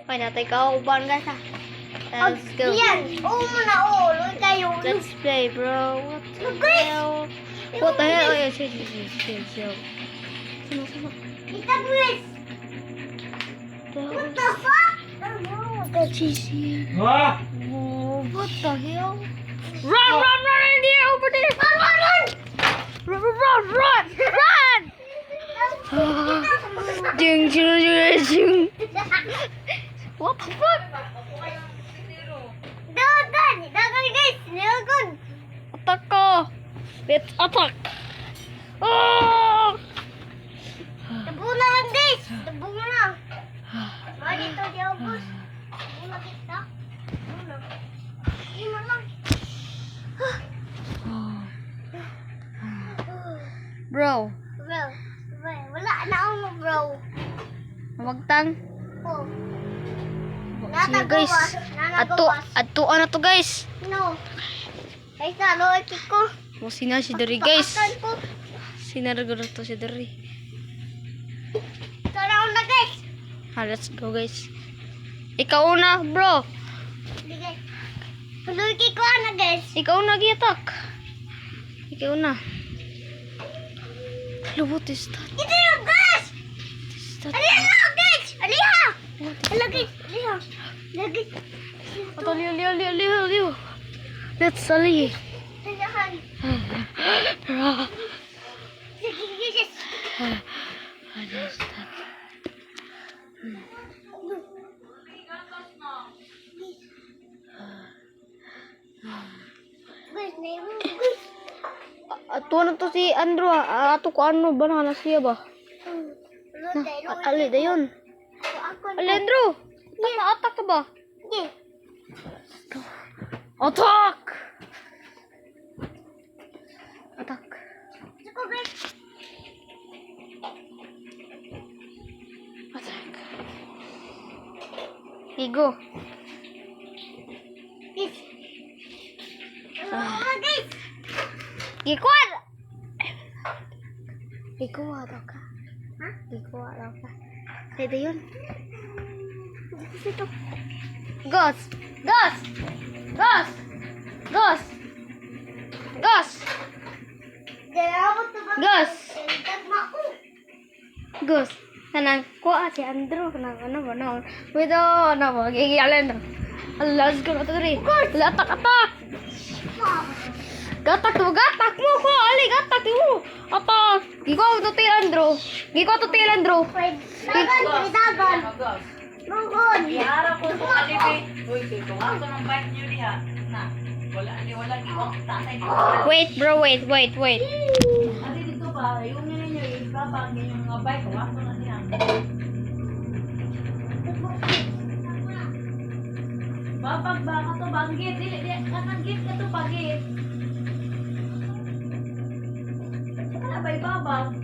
Okay, natay ka uban guys ha. Let's go. Yan. Oo muna. Oo. Loy kayo. Let's play, bro. What the Guys! hell? What the hell? Oh, yeah, chill. Sama. Kita guys. What the fuck? The cheese here. Wah! Oh, what the hell? Run in the air over there. Run. Jing. What the fuck? Dagan guys. Dagan. Attack ko. Let's attack. Oh! Tabungan lang guys. Tabungan lang. Mali to di ubos. Tabungan kita. Tabungan. Ima lang. Bro, Bro. Wala na ako bro. magtang. Oh. Sige guys. Atuan na to guys. No. Ay sa loy ko. Musina si Dari guys. Pakakan ko. Sinaragod to si Dari. Tara na guys. Let's go guys. Ikaw una, bro. Di guys. Loy ko na guys. Ikaw na gi-attack. Ikaw na. Hello, what is that? Ito yung guys. What is that? Aliha na guys. Aliha. Aliha. Lagi. Ato, liw. Let's sali. Alihan. Sige guys. What is that? Guys, naiwan guys. Ato na to si Andrew. Ato ko ano ba na siya ba? Ali, dayon. Ali, Andrew. Attack ka ba? Attack! Igo. Gikuan! Gikuha daw ka. Gikuha daw ka. Pwede yun. Gos! Gos! Kanang kuha si Andrew. Kanang ano ba na? Wait ano ba? Gigialin na. Let's go na to rin. Atak! Gatak mo ko! Ali, gatak mo! Atak! Giko to til Andrew. Dagan. Mongol. Iharap ko sa alibi. Uy, kung ako ng bike niyo diha. Na, wala giwang tatay niyo. Wait, bro, wait. Adi dito ba? Yung ninyo ibabang yung mga bike. Kung ako na diha. Babag ba ka to banggit? Dili, kananggit ka to banggit. Saka na ba ibabag?